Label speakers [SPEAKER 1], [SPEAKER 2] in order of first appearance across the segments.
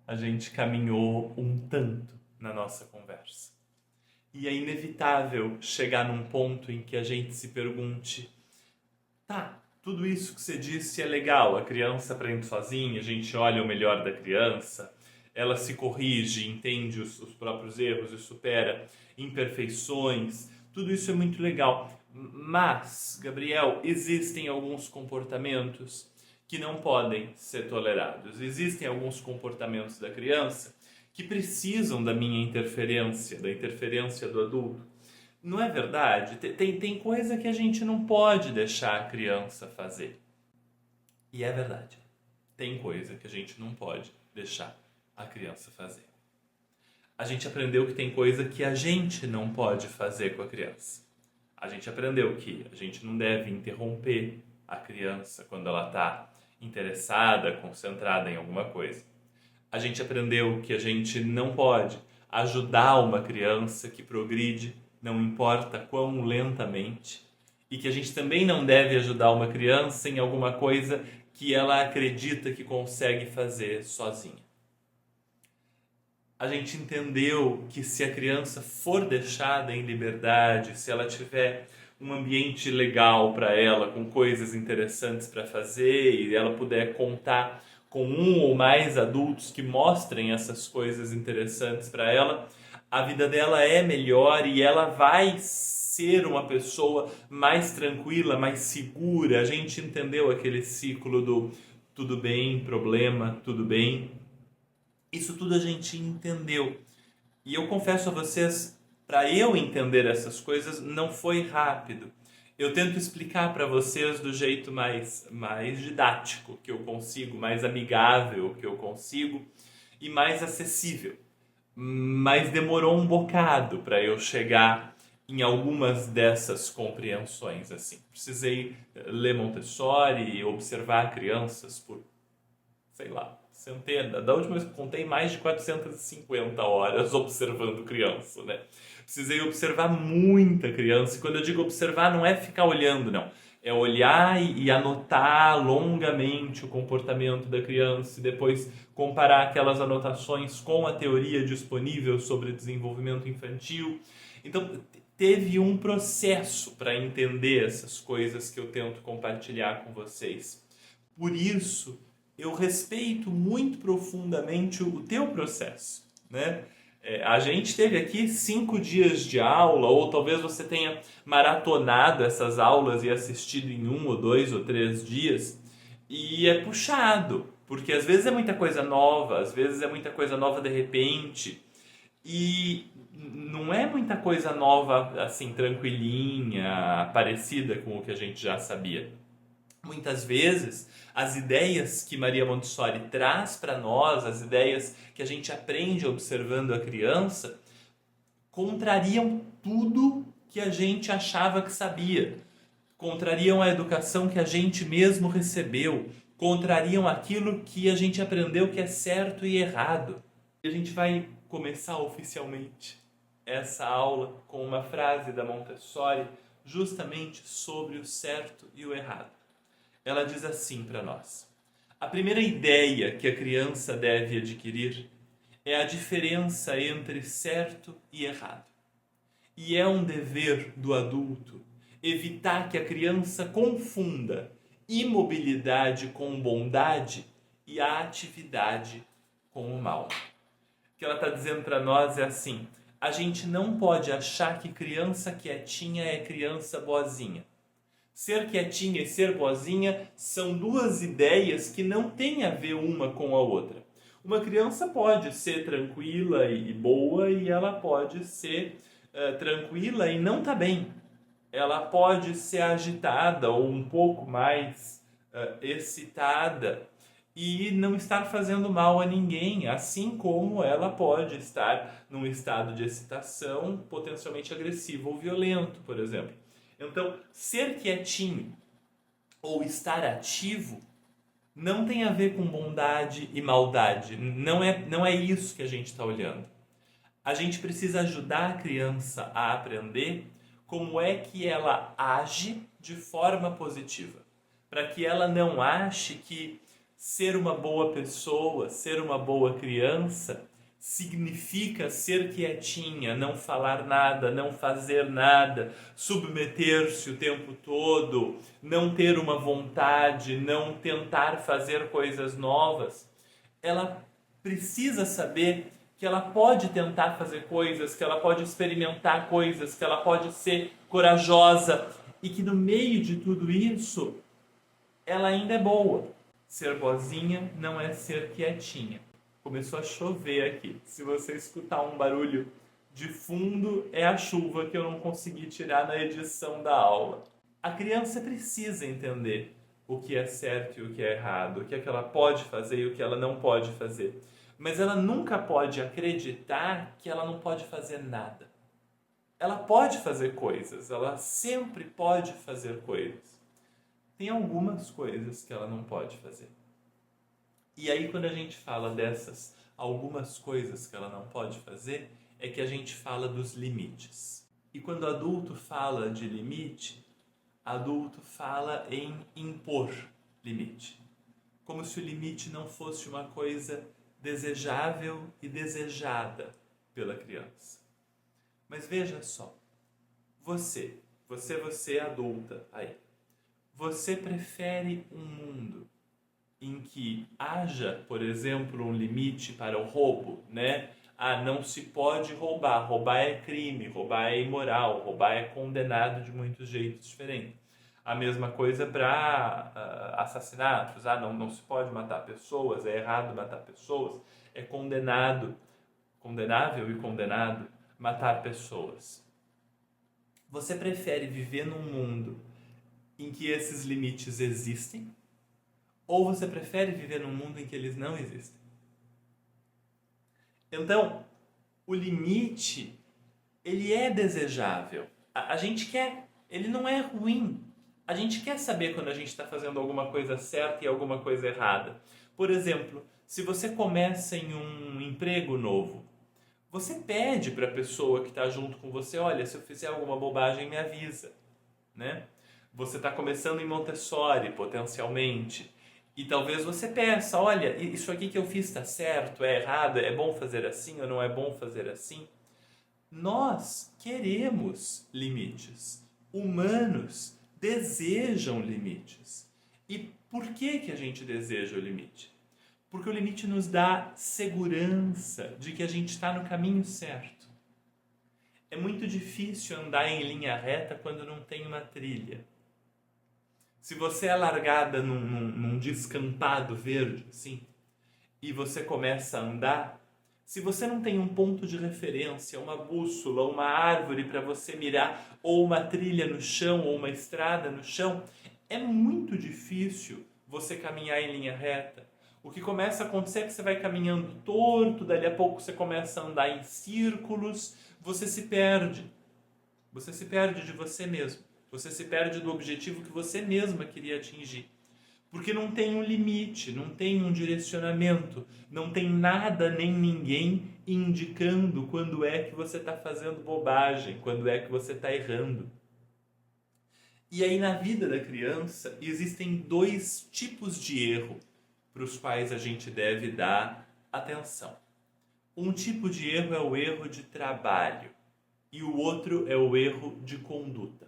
[SPEAKER 1] a gente caminhou um tanto na nossa conversa. E é inevitável chegar num ponto em que a gente se pergunte: tá, tudo isso que você disse é legal, a criança aprende sozinha, a gente olha o melhor da criança, ela se corrige, entende os próprios erros e supera imperfeições, tudo isso é muito legal. Mas, Gabriel, existem alguns comportamentos que não podem ser tolerados. Existem alguns comportamentos da criança que precisam da minha interferência, da interferência do adulto. Não é verdade? Tem coisa que a gente não pode deixar a criança fazer. E é verdade. Tem coisa que a gente não pode deixar a criança fazer. A gente aprendeu que tem coisa que a gente não pode fazer com a criança. A gente aprendeu que a gente não deve interromper a criança quando ela está interessada, concentrada em alguma coisa. A gente aprendeu que a gente não pode ajudar uma criança que progride, não importa quão lentamente, e que a gente também não deve ajudar uma criança em alguma coisa que ela acredita que consegue fazer sozinha. A gente entendeu que se a criança for deixada em liberdade, se ela tiver um ambiente legal para ela, com coisas interessantes para fazer, e ela puder contar com um ou mais adultos que mostrem essas coisas interessantes para ela, a vida dela é melhor e ela vai ser uma pessoa mais tranquila, mais segura. A gente entendeu aquele ciclo do tudo bem, problema, tudo bem. Isso tudo a gente entendeu. E eu confesso a vocês, para eu entender essas coisas não foi rápido. Eu tento explicar para vocês do jeito mais didático que eu consigo, mais amigável que eu consigo e mais acessível. Mas demorou um bocado para eu chegar em algumas dessas compreensões assim. Precisei ler Montessori, observar crianças por, sei lá, centenas. Da última vez que eu contei, mais de 450 horas observando criança, né? Precisei observar muita criança. E quando eu digo observar, não é ficar olhando, não. É olhar e anotar longamente o comportamento da criança e depois comparar aquelas anotações com a teoria disponível sobre desenvolvimento infantil. Então, teve um processo para entender essas coisas que eu tento compartilhar com vocês. Por isso, eu respeito muito profundamente o teu processo, né? A gente teve aqui 5 dias de aula, ou talvez você tenha maratonado essas aulas e assistido em 1 ou 2 ou 3 dias, e é puxado, porque às vezes é muita coisa nova, às vezes é muita coisa nova de repente, e não é muita coisa nova assim, tranquilinha, parecida com o que a gente já sabia. Muitas vezes, as ideias que Maria Montessori traz para nós, as ideias que a gente aprende observando a criança, contrariam tudo que a gente achava que sabia. Contrariam a educação que a gente mesmo recebeu. Contrariam aquilo que a gente aprendeu que é certo e errado. E a gente vai começar oficialmente essa aula com uma frase da Montessori justamente sobre o certo e o errado. Ela diz assim para nós: a primeira ideia que a criança deve adquirir é a diferença entre certo e errado. E é um dever do adulto evitar que a criança confunda imobilidade com bondade e a atividade com o mal. O que ela está dizendo para nós é assim: a gente não pode achar que criança quietinha é criança boazinha. Ser quietinha e ser boazinha são duas ideias que não têm a ver uma com a outra. Uma criança pode ser tranquila e boa e ela pode ser tranquila e não tá bem. Ela pode ser agitada ou um pouco mais excitada e não estar fazendo mal a ninguém, assim como ela pode estar num estado de excitação potencialmente agressivo ou violento, por exemplo. Então, ser quietinho ou estar ativo não tem a ver com bondade e maldade. Não é isso que a gente está olhando. A gente precisa ajudar a criança a aprender como é que ela age de forma positiva. Para que ela não ache que Ser uma boa pessoa, ser uma boa criança, significa ser quietinha, não falar nada, não fazer nada, submeter-se o tempo todo, não ter uma vontade, não tentar fazer coisas novas. Ela precisa saber que ela pode tentar fazer coisas, que ela pode experimentar coisas, que ela pode ser corajosa e que no meio de tudo isso ela ainda é boa. Ser boazinha não é ser quietinha. Começou a chover aqui. Se você escutar um barulho de fundo, é a chuva que eu não consegui tirar na edição da aula. A criança precisa entender o que é certo e o que é errado, o que é que ela pode fazer e o que ela não pode fazer. Mas ela nunca pode acreditar que ela não pode fazer nada. Ela pode fazer coisas, ela sempre pode fazer coisas. Tem algumas coisas que ela não pode fazer. E aí, quando a gente fala dessas algumas coisas que ela não pode fazer, é que a gente fala dos limites. E quando o adulto fala de limite, adulto fala em impor limite. Como se o limite não fosse uma coisa desejável e desejada pela criança. Mas veja só, você adulta aí, você prefere um mundo em que haja, por exemplo, um limite para o roubo, né? Ah, não se pode roubar, roubar é crime, roubar é imoral, roubar é condenado de muitos jeitos diferentes. A mesma coisa para assassinatos, ah, não se pode matar pessoas, é errado matar pessoas, é condenável e condenado matar pessoas. Você prefere viver num mundo em que esses limites existem? Ou você prefere viver num mundo em que eles não existem? Então, o limite, ele é desejável. A gente quer, ele não é ruim. A gente quer saber quando a gente está fazendo alguma coisa certa e alguma coisa errada. Por exemplo, se você começa em um emprego novo, você pede para a pessoa que está junto com você, olha, se eu fizer alguma bobagem, me avisa, né? Você está começando em Montessori, potencialmente, e talvez você peça, olha, isso aqui que eu fiz está certo, é errado, é bom fazer assim ou não é bom fazer assim? Nós queremos limites. Humanos desejam limites. E por que a gente deseja o limite? Porque o limite nos dá segurança de que a gente está no caminho certo. É muito difícil andar em linha reta quando não tem uma trilha. Se você é largada num descampado verde, assim, e você começa a andar, se você não tem um ponto de referência, uma bússola, uma árvore para você mirar, ou uma trilha no chão, ou uma estrada no chão, é muito difícil você caminhar em linha reta. O que começa a acontecer é que você vai caminhando torto, dali a pouco você começa a andar em círculos, você se perde. Você se perde de você mesmo. Você se perde do objetivo que você mesma queria atingir. Porque não tem um limite, não tem um direcionamento, não tem nada nem ninguém indicando quando é que você está fazendo bobagem, quando é que você está errando. E aí na vida da criança existem dois tipos de erro para os quais a gente deve dar atenção. Um tipo de erro é o erro de trabalho e o outro é o erro de conduta.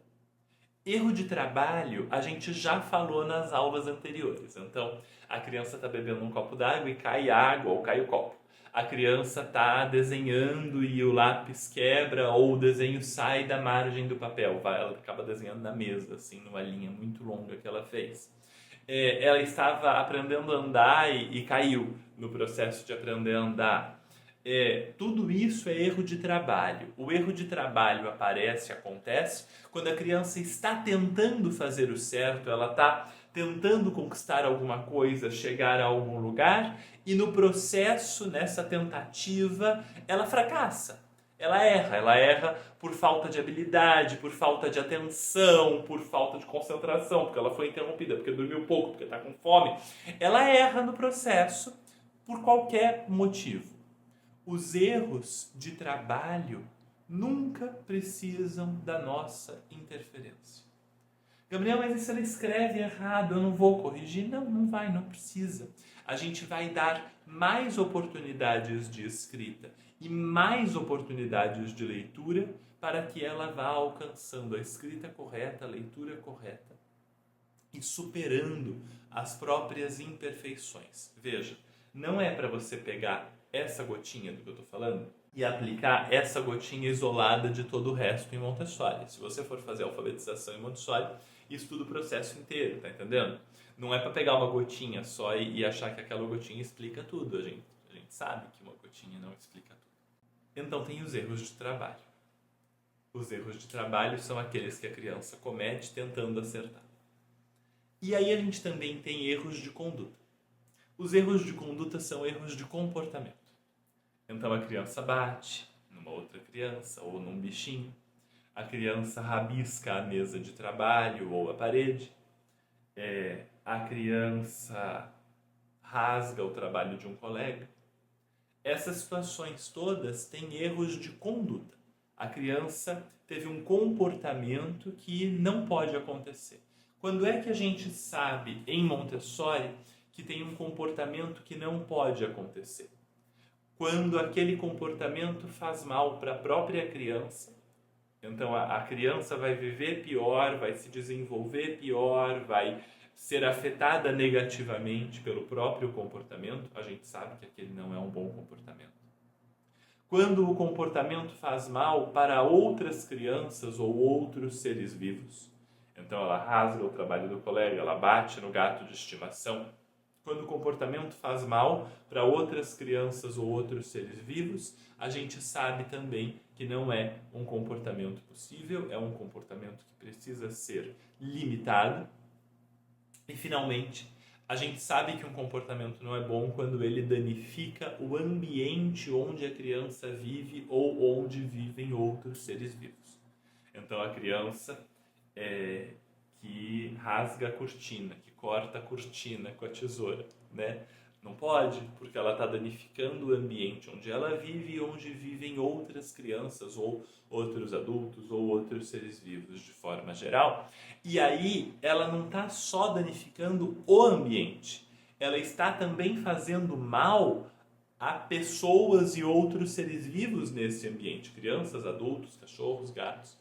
[SPEAKER 1] Erro de trabalho a gente já falou nas aulas anteriores. Então, a criança está bebendo um copo d'água e cai água ou cai o copo. A criança está desenhando e o lápis quebra ou o desenho sai da margem do papel. Ela acaba desenhando na mesa, assim, numa linha muito longa que ela fez. Ela estava aprendendo a andar e caiu no processo de aprender a andar. Tudo isso é erro de trabalho. O erro de trabalho acontece quando a criança está tentando fazer o certo, ela está tentando conquistar alguma coisa, chegar a algum lugar e no processo, nessa tentativa, ela fracassa. Ela erra por falta de habilidade, por falta de atenção, por falta de concentração, porque ela foi interrompida, porque dormiu pouco, porque está com fome. Ela erra no processo por qualquer motivo. Os erros de trabalho nunca precisam da nossa interferência. Gabriel, mas e se ela escreve errado, eu não vou corrigir? Não, não vai, não precisa. A gente vai dar mais oportunidades de escrita e mais oportunidades de leitura para que ela vá alcançando a escrita correta, a leitura correta e superando as próprias imperfeições. Veja, não é para você pegar essa gotinha do que eu estou falando e aplicar essa gotinha isolada de todo o resto em Montessori. Se você for fazer alfabetização em Montessori, estuda o processo inteiro, tá entendendo? Não é para pegar uma gotinha só e achar que aquela gotinha explica tudo. A gente sabe que uma gotinha não explica tudo. Então tem os erros de trabalho. Os erros de trabalho são aqueles que a criança comete tentando acertar. E aí a gente também tem erros de conduta. Os erros de conduta são erros de comportamento. Então a criança bate numa outra criança ou num bichinho. A criança rabisca a mesa de trabalho ou a parede. A criança rasga o trabalho de um colega. Essas situações todas têm erros de conduta. A criança teve um comportamento que não pode acontecer. Quando é que a gente sabe, em Montessori, que tem um comportamento que não pode acontecer? Quando aquele comportamento faz mal para a própria criança. Então a criança vai viver pior, vai se desenvolver pior, vai ser afetada negativamente pelo próprio comportamento. A gente sabe que aquele não é um bom comportamento. Quando o comportamento faz mal para outras crianças ou outros seres vivos. Então ela rasga o trabalho do colega, ela bate no gato de estimação. Quando o comportamento faz mal para outras crianças ou outros seres vivos, a gente sabe também que não é um comportamento possível, é um comportamento que precisa ser limitado. E finalmente, a gente sabe que um comportamento não é bom quando ele danifica o ambiente onde a criança vive ou onde vivem outros seres vivos. Então a criança que rasga a cortina, que corta a cortina com a tesoura, né? Não pode, porque ela está danificando o ambiente onde ela vive e onde vivem outras crianças ou outros adultos ou outros seres vivos de forma geral. E aí ela não está só danificando o ambiente, ela está também fazendo mal a pessoas e outros seres vivos nesse ambiente, crianças, adultos, cachorros, gatos.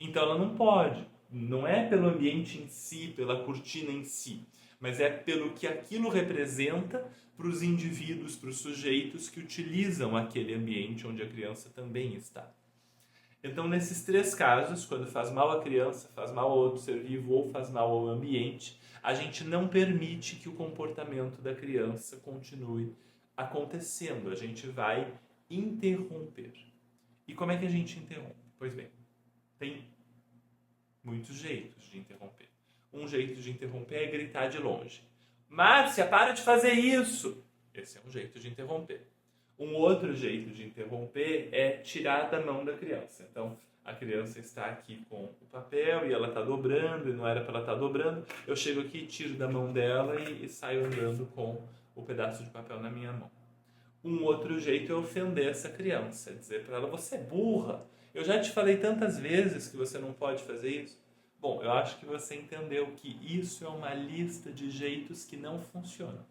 [SPEAKER 1] Então ela não pode. Não é pelo ambiente em si, pela cortina em si, mas é pelo que aquilo representa para os indivíduos, para os sujeitos que utilizam aquele ambiente onde a criança também está. Então, nesses três casos, quando faz mal à criança, faz mal a outro ser vivo ou faz mal ao ambiente, a gente não permite que o comportamento da criança continue acontecendo. A gente vai interromper. E como é que a gente interrompe? Pois bem, tem muitos jeitos de interromper. Um jeito de interromper é gritar de longe. Márcia, para de fazer isso! Esse é um jeito de interromper. Um outro jeito de interromper é tirar da mão da criança. Então, a criança está aqui com o papel e ela está dobrando, e não era para ela estar dobrando. Eu chego aqui, tiro da mão dela e saio andando com o pedaço de papel na minha mão. Um outro jeito é ofender essa criança, dizer para ela, você é burra. Eu já te falei tantas vezes que você não pode fazer isso. Bom, eu acho que você entendeu que isso é uma lista de jeitos que não funcionam.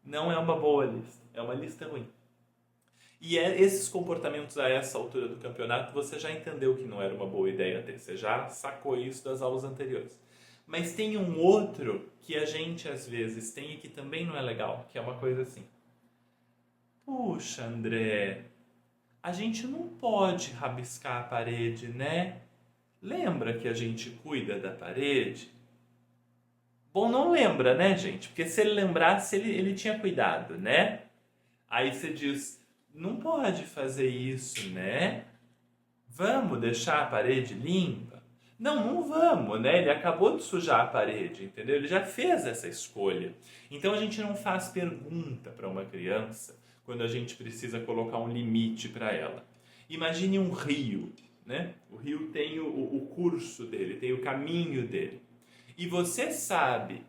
[SPEAKER 1] Não é uma boa lista, é uma lista ruim. E esses comportamentos a essa altura do campeonato, você já entendeu que não era uma boa ideia ter, você já sacou isso das aulas anteriores. Mas tem um outro que a gente às vezes tem e que também não é legal, que é uma coisa assim. Puxa, André, a gente não pode rabiscar a parede, né? Lembra que a gente cuida da parede? Bom, não lembra, né, gente? Porque se ele lembrasse, ele tinha cuidado, né? Aí você diz, não pode fazer isso, né? Vamos deixar a parede limpa? Não, não vamos, né? Ele acabou de sujar a parede, entendeu? Ele já fez essa escolha. Então a gente não faz pergunta para uma criança quando a gente precisa colocar um limite para ela. Imagine um rio, né? O rio tem o curso dele, tem o caminho dele. E você sabe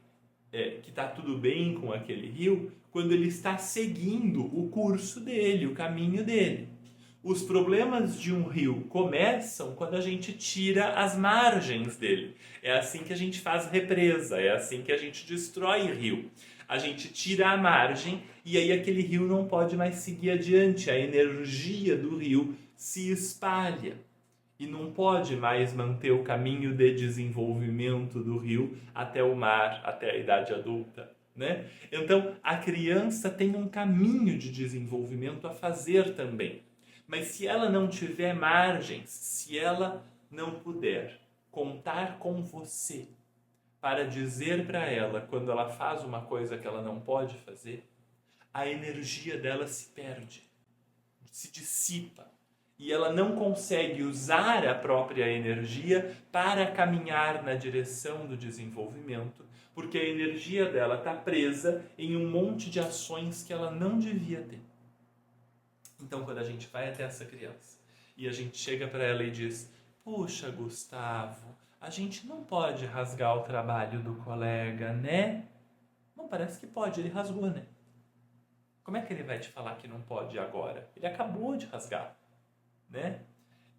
[SPEAKER 1] que está tudo bem com aquele rio quando ele está seguindo o curso dele, o caminho dele. Os problemas de um rio começam quando a gente tira as margens dele. É assim que a gente faz represa, é assim que a gente destrói rio. A gente tira a margem e aí aquele rio não pode mais seguir adiante. A energia do rio se espalha e não pode mais manter o caminho de desenvolvimento do rio até o mar, até a idade adulta, né? Então, a criança tem um caminho de desenvolvimento a fazer também. Mas se ela não tiver margens, se ela não puder contar com você para dizer para ela quando ela faz uma coisa que ela não pode fazer, a energia dela se perde, se dissipa e ela não consegue usar a própria energia para caminhar na direção do desenvolvimento, porque a energia dela está presa em um monte de ações que ela não devia ter. Então, quando a gente vai até essa criança e a gente chega para ela e diz: puxa, Gustavo, a gente não pode rasgar o trabalho do colega, né? Não, parece que pode, ele rasgou, né? Como é que ele vai te falar que não pode agora? Ele acabou de rasgar, né?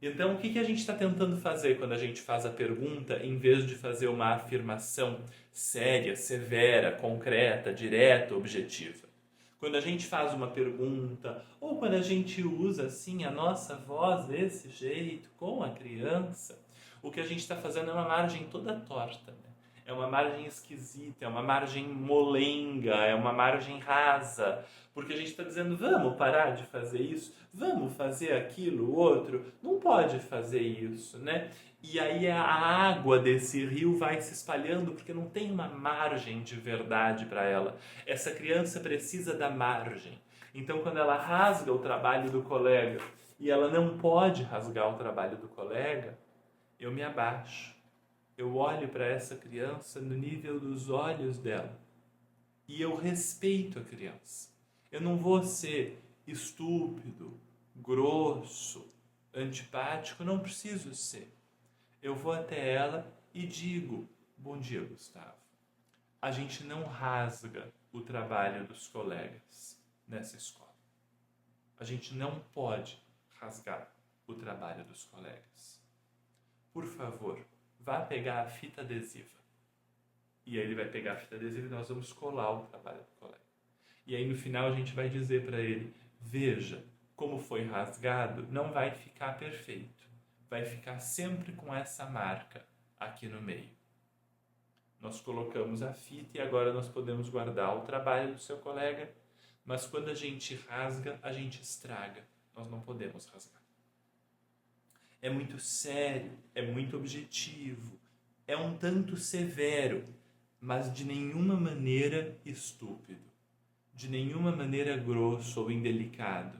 [SPEAKER 1] Então, o que a gente está tentando fazer quando a gente faz a pergunta, em vez de fazer uma afirmação séria, severa, concreta, direta, objetiva? Quando a gente faz uma pergunta, ou quando a gente usa assim a nossa voz desse jeito, com a criança, o que a gente está fazendo é uma margem toda torta, né? É uma margem esquisita, é uma margem molenga, é uma margem rasa, porque a gente está dizendo: vamos parar de fazer isso, vamos fazer aquilo, o outro, não pode fazer isso, né? E aí a água desse rio vai se espalhando porque não tem uma margem de verdade para ela. Essa criança precisa da margem. Então, quando ela rasga o trabalho do colega e ela não pode rasgar o trabalho do colega, eu me abaixo. Eu olho para essa criança no nível dos olhos dela e eu respeito a criança. Eu não vou ser estúpido, grosso, antipático, não preciso ser. Eu vou até ela e digo: bom dia, Gustavo. A gente não rasga o trabalho dos colegas nessa escola. A gente não pode rasgar o trabalho dos colegas. Por favor, vá pegar a fita adesiva. E aí ele vai pegar a fita adesiva e nós vamos colar o trabalho do colega. E aí no final a gente vai dizer para ele: veja, como foi rasgado, não vai ficar perfeito. Vai ficar sempre com essa marca aqui no meio. Nós colocamos a fita e agora nós podemos guardar o trabalho do seu colega, mas quando a gente rasga, a gente estraga. Nós não podemos rasgar. É muito sério, é muito objetivo, é um tanto severo, mas de nenhuma maneira estúpido, de nenhuma maneira grosso ou indelicado.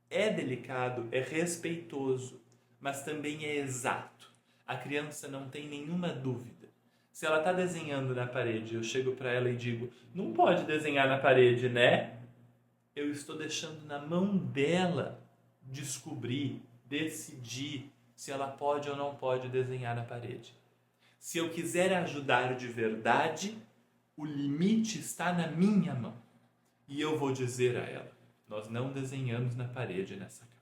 [SPEAKER 1] É delicado, é respeitoso, mas também é exato. A criança não tem nenhuma dúvida. Se ela está desenhando na parede, eu chego para ela e digo: não pode desenhar na parede, né? Eu estou deixando na mão dela descobrir, decidir se ela pode ou não pode desenhar na parede. Se eu quiser ajudar de verdade, o limite está na minha mão. E eu vou dizer a ela: nós não desenhamos na parede nessa casa.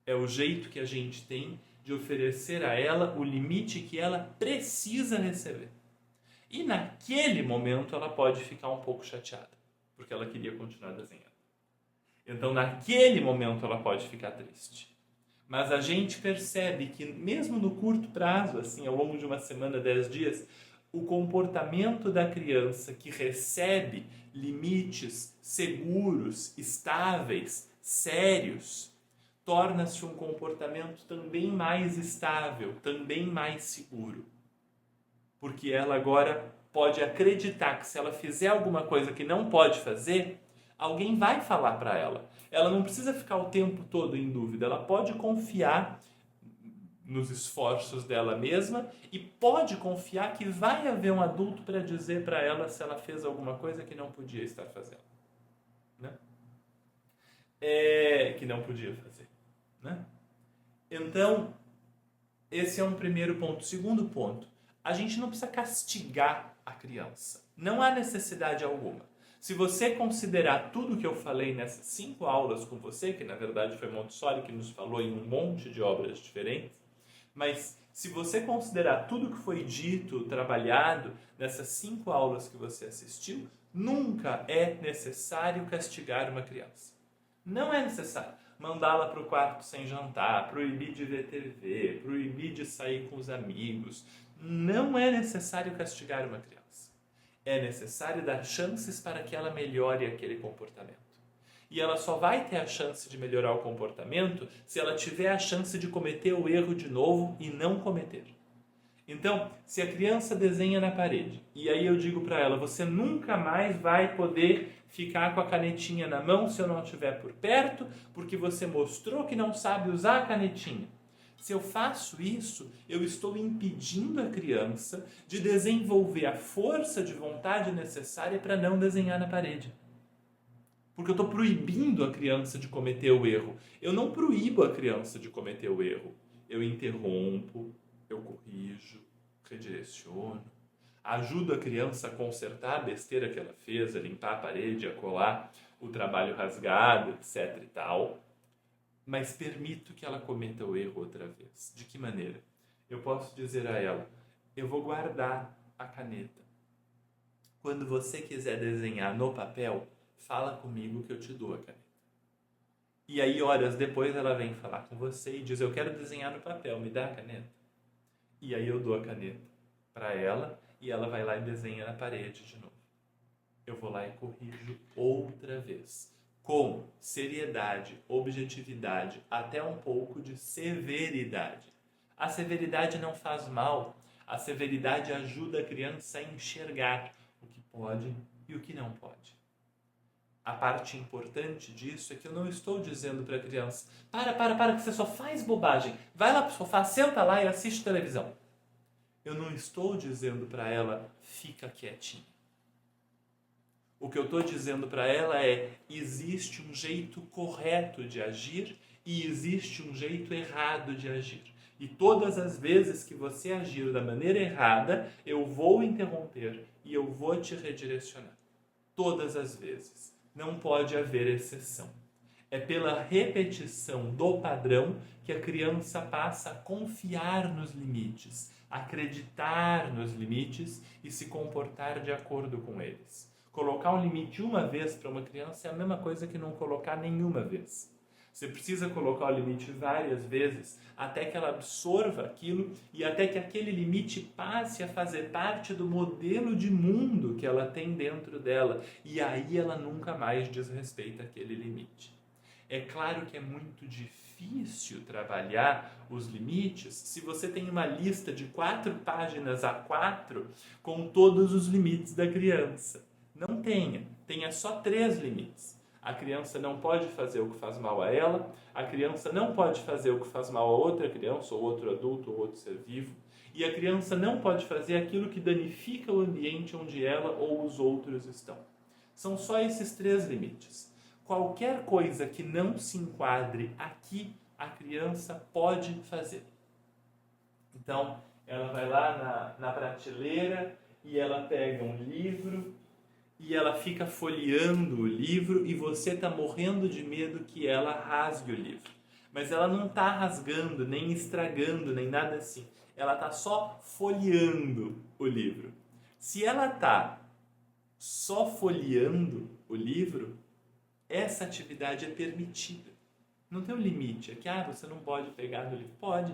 [SPEAKER 1] É o jeito que a gente tem de oferecer a ela o limite que ela precisa receber. E naquele momento ela pode ficar um pouco chateada, porque ela queria continuar desenhando. Então naquele momento ela pode ficar triste. Mas a gente percebe que mesmo no curto prazo, assim, ao longo de uma semana, 10 dias, o comportamento da criança que recebe limites seguros, estáveis, sérios, torna-se um comportamento também mais estável, também mais seguro. Porque ela agora pode acreditar que se ela fizer alguma coisa que não pode fazer, alguém vai falar para ela. Ela não precisa ficar o tempo todo em dúvida, ela pode confiar nos esforços dela mesma e pode confiar que vai haver um adulto para dizer para ela se ela fez alguma coisa que não podia estar fazendo, né? Que não podia fazer, né? Então, esse é um primeiro ponto. Segundo ponto, a gente não precisa castigar a criança. Não há necessidade alguma. Se você considerar tudo que eu falei nessas 5 aulas com você, que na verdade foi Montessori que nos falou em um monte de obras diferentes, mas se você considerar tudo que foi dito, trabalhado nessas 5 aulas que você assistiu, nunca é necessário castigar uma criança. Não é necessário mandá-la para o quarto sem jantar, proibir de ver TV, proibir de sair com os amigos. Não é necessário castigar uma criança. É necessário dar chances para que ela melhore aquele comportamento. E ela só vai ter a chance de melhorar o comportamento se ela tiver a chance de cometer o erro de novo e não cometer. Então, se a criança desenha na parede, e aí eu digo para ela, você nunca mais vai poder ficar com a canetinha na mão se eu não estiver por perto, porque você mostrou que não sabe usar a canetinha. Se eu faço isso, eu estou impedindo a criança de desenvolver a força de vontade necessária para não desenhar na parede. Porque eu estou proibindo a criança de cometer o erro. Eu não proíbo a criança de cometer o erro. Eu interrompo, eu corrijo, redireciono, ajudo a criança a consertar a besteira que ela fez, a limpar a parede, a colar o trabalho rasgado, etc e tal, mas permito que ela cometa o erro outra vez. De que maneira? Eu posso dizer a ela, eu vou guardar a caneta. Quando você quiser desenhar no papel, fala comigo que eu te dou a caneta. E aí, horas depois, ela vem falar com você e diz, eu quero desenhar no papel, me dá a caneta. E aí eu dou a caneta para ela e ela vai lá e desenha na parede de novo. Eu vou lá e corrijo outra vez. Com seriedade, objetividade, até um pouco de severidade. A severidade não faz mal. A severidade ajuda a criança a enxergar o que pode e o que não pode. A parte importante disso é que eu não estou dizendo para a criança para, que você só faz bobagem. Vai lá para o sofá, senta lá e assiste televisão. Eu não estou dizendo para ela, fica quietinha. O que eu estou dizendo para ela é, existe um jeito correto de agir e existe um jeito errado de agir. E todas as vezes que você agir da maneira errada, eu vou interromper e eu vou te redirecionar. Todas as vezes. Não pode haver exceção. É pela repetição do padrão que a criança passa a confiar nos limites, acreditar nos limites e se comportar de acordo com eles. Colocar um limite uma vez para uma criança é a mesma coisa que não colocar nenhuma vez. Você precisa colocar o limite várias vezes até que ela absorva aquilo e até que aquele limite passe a fazer parte do modelo de mundo que ela tem dentro dela. E aí ela nunca mais desrespeita aquele limite. É claro que é muito difícil trabalhar os limites se você tem uma lista de 4 páginas A4 com todos os limites da criança. Não tenha só 3 limites. A criança não pode fazer o que faz mal a ela, a criança não pode fazer o que faz mal a outra criança, ou outro adulto, ou outro ser vivo, e a criança não pode fazer aquilo que danifica o ambiente onde ela ou os outros estão. São só esses 3 limites. Qualquer coisa que não se enquadre aqui, a criança pode fazer. Então, ela vai lá na prateleira e ela pega um livro e ela fica folheando o livro e você está morrendo de medo que ela rasgue o livro. Mas ela não está rasgando, nem estragando, nem nada assim. Ela está só folheando o livro. Se ela está só folheando o livro, essa atividade é permitida. Não tem um limite. É que você não pode pegar no livro. Pode.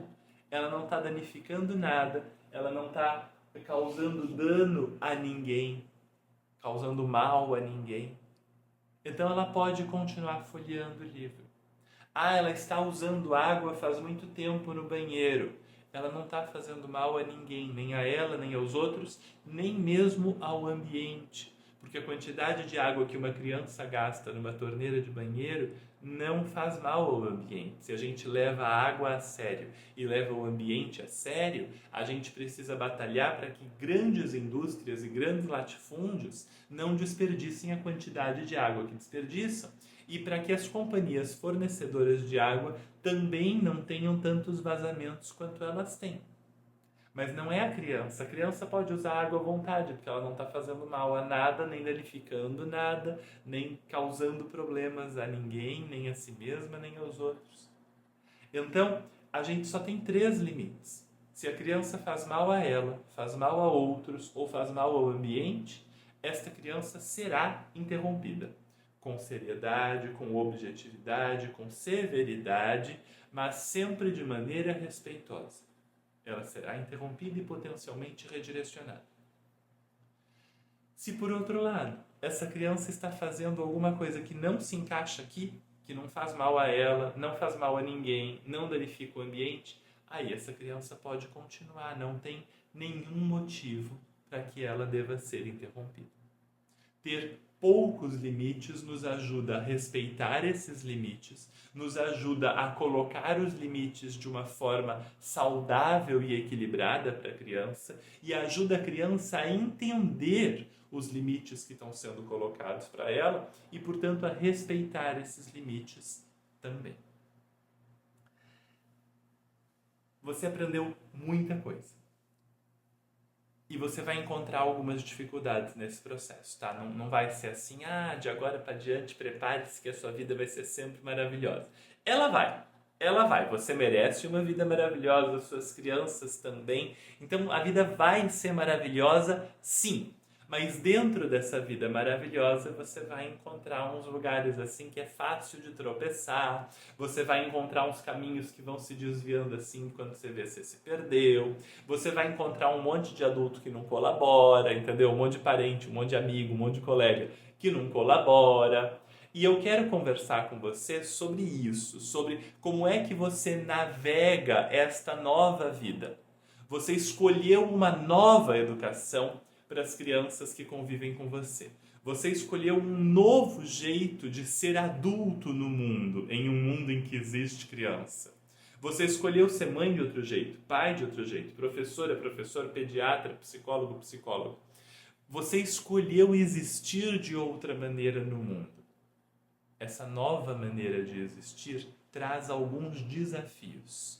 [SPEAKER 1] Ela não está danificando nada. Ela não está causando dano a ninguém. Causando mal a ninguém. Então ela pode continuar folheando o livro. Ela está usando água faz muito tempo no banheiro. Ela não está fazendo mal a ninguém, nem a ela, nem aos outros, nem mesmo ao ambiente. Porque a quantidade de água que uma criança gasta numa torneira de banheiro não faz mal ao ambiente. Se a gente leva a água a sério e leva o ambiente a sério, a gente precisa batalhar para que grandes indústrias e grandes latifúndios não desperdicem a quantidade de água que desperdiçam e para que as companhias fornecedoras de água também não tenham tantos vazamentos quanto elas têm. Mas não é a criança. A criança pode usar água à vontade, porque ela não está fazendo mal a nada, nem danificando nada, nem causando problemas a ninguém, nem a si mesma, nem aos outros. Então, a gente só tem 3 limites. Se a criança faz mal a ela, faz mal a outros ou faz mal ao ambiente, esta criança será interrompida. Com seriedade, com objetividade, com severidade, mas sempre de maneira respeitosa. Ela será interrompida e potencialmente redirecionada. Se por outro lado, essa criança está fazendo alguma coisa que não se encaixa aqui, que não faz mal a ela, não faz mal a ninguém, não danifica o ambiente, aí essa criança pode continuar, não tem nenhum motivo para que ela deva ser interrompida. Ter poucos limites nos ajuda a respeitar esses limites, nos ajuda a colocar os limites de uma forma saudável e equilibrada para a criança e ajuda a criança a entender os limites que estão sendo colocados para ela e, portanto, a respeitar esses limites também. Você aprendeu muita coisa. E você vai encontrar algumas dificuldades nesse processo, tá? Não vai ser assim, de agora para diante, prepare-se que a sua vida vai ser sempre maravilhosa. Ela vai. Você merece uma vida maravilhosa, suas crianças também. Então a vida vai ser maravilhosa, sim. Mas dentro dessa vida maravilhosa, você vai encontrar uns lugares assim que é fácil de tropeçar, você vai encontrar uns caminhos que vão se desviando assim quando você vê se perdeu, você vai encontrar um monte de adulto que não colabora, entendeu? Um monte de parente, um monte de amigo, um monte de colega que não colabora. E eu quero conversar com você sobre isso, sobre como é que você navega esta nova vida. Você escolheu uma nova educação para as crianças que convivem com você. Você escolheu um novo jeito de ser adulto no mundo, em um mundo em que existe criança. Você escolheu ser mãe de outro jeito, pai de outro jeito, professora, professor, pediatra, psicólogo, psicólogo. Você escolheu existir de outra maneira no mundo. Essa nova maneira de existir traz alguns desafios.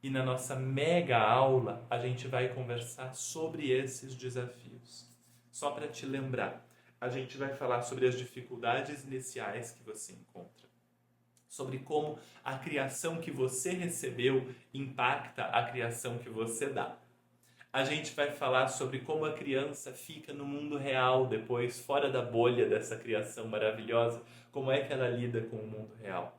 [SPEAKER 1] E na nossa mega aula, a gente vai conversar sobre esses desafios. Só para te lembrar, a gente vai falar sobre as dificuldades iniciais que você encontra. Sobre como a criação que você recebeu impacta a criação que você dá. A gente vai falar sobre como a criança fica no mundo real depois, fora da bolha dessa criação maravilhosa, como é que ela lida com o mundo real.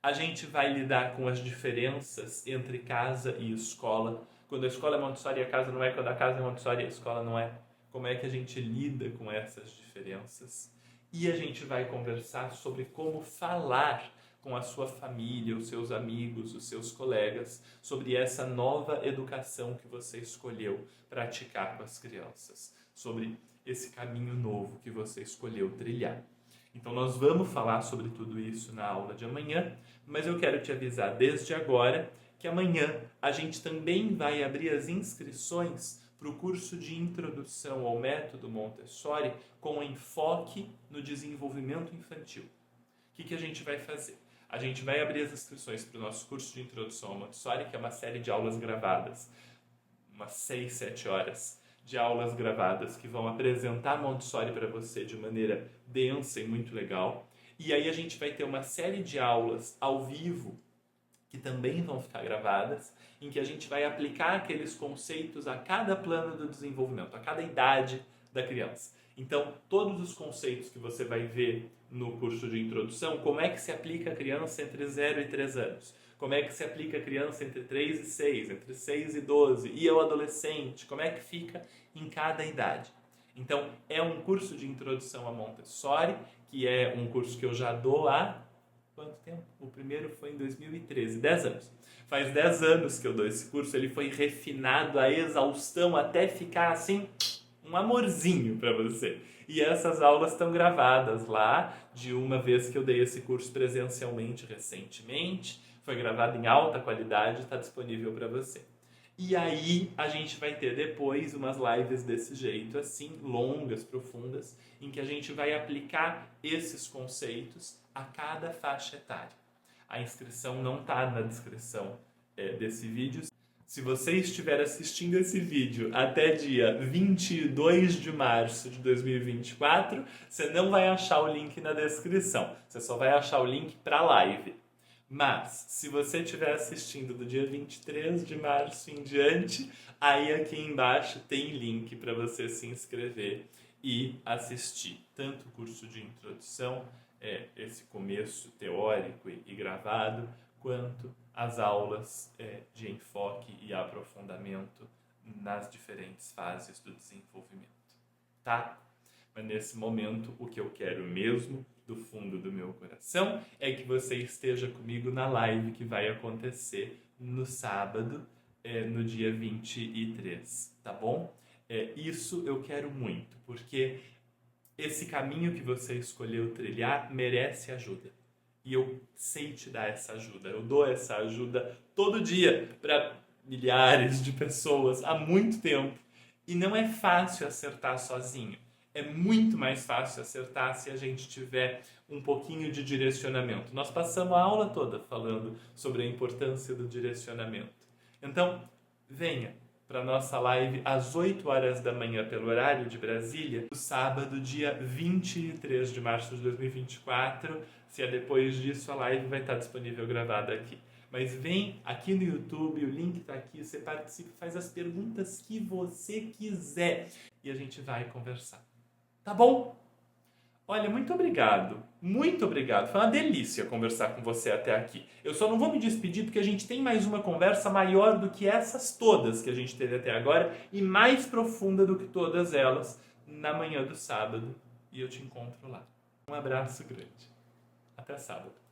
[SPEAKER 1] A gente vai lidar com as diferenças entre casa e escola. Quando a escola é Montessori, a casa não é. Quando a casa é Montessori, a escola não é. Como é que a gente lida com essas diferenças? E a gente vai conversar sobre como falar com a sua família, os seus amigos, os seus colegas, sobre essa nova educação que você escolheu praticar com as crianças. Sobre esse caminho novo que você escolheu trilhar. Então nós vamos falar sobre tudo isso na aula de amanhã, mas eu quero te avisar desde agora que amanhã a gente também vai abrir as inscrições para o curso de introdução ao método Montessori com enfoque no desenvolvimento infantil. O que a gente vai fazer? A gente vai abrir as inscrições para o nosso curso de introdução ao Montessori, que é uma série de aulas gravadas, umas 6, 7 horas de aulas gravadas que vão apresentar Montessori para você de maneira densa e muito legal. E aí a gente vai ter uma série de aulas ao vivo que também vão ficar gravadas, em que a gente vai aplicar aqueles conceitos a cada plano do desenvolvimento, a cada idade da criança. Então, todos os conceitos que você vai ver no curso de introdução, como é que se aplica a criança entre 0 e 3 anos? Como é que se aplica a criança entre 3 e 6, entre 6 e 12, e ao adolescente? Como é que fica em cada idade? Então, é um curso de introdução a Montessori, que é um curso que eu já dou há... quanto tempo? O primeiro foi em 2013, 10 anos. Faz 10 anos que eu dou esse curso, ele foi refinado à exaustão até ficar assim, um amorzinho para você. E essas aulas estão gravadas lá, de uma vez que eu dei esse curso presencialmente recentemente, foi gravado em alta qualidade, está disponível para você. E aí a gente vai ter depois umas lives desse jeito, assim, longas, profundas, em que a gente vai aplicar esses conceitos a cada faixa etária. A inscrição não está na descrição desse vídeo, Se você estiver assistindo esse vídeo até dia 22 de março de 2024, você não vai achar o link na descrição. Você só vai achar o link para a live. Mas, se você estiver assistindo do dia 23 de março em diante, aí aqui embaixo tem link para você se inscrever e assistir tanto o curso de introdução, esse começo teórico e gravado, quanto as aulas de enfoque e aprofundamento nas diferentes fases do desenvolvimento, tá? Mas nesse momento, o que eu quero mesmo, do fundo do meu coração, é que você esteja comigo na live que vai acontecer no sábado, no dia 23, tá bom? Isso eu quero muito, porque esse caminho que você escolheu trilhar merece ajuda. E eu sei te dar essa ajuda. Eu dou essa ajuda todo dia para milhares de pessoas há muito tempo. E não é fácil acertar sozinho. É muito mais fácil acertar se a gente tiver um pouquinho de direcionamento. Nós passamos a aula toda falando sobre a importância do direcionamento. Então, venha para a nossa live às 8 horas da manhã pelo horário de Brasília, no sábado, dia 23 de março de 2024. Se é depois disso, a live vai estar disponível gravada aqui. Mas vem aqui no YouTube, o link está aqui, você participa, faz as perguntas que você quiser e a gente vai conversar. Tá bom? Olha, muito obrigado. Muito obrigado. Foi uma delícia conversar com você até aqui. Eu só não vou me despedir porque a gente tem mais uma conversa maior do que essas todas que a gente teve até agora e mais profunda do que todas elas na manhã do sábado. E eu te encontro lá. Um abraço grande. Até sábado.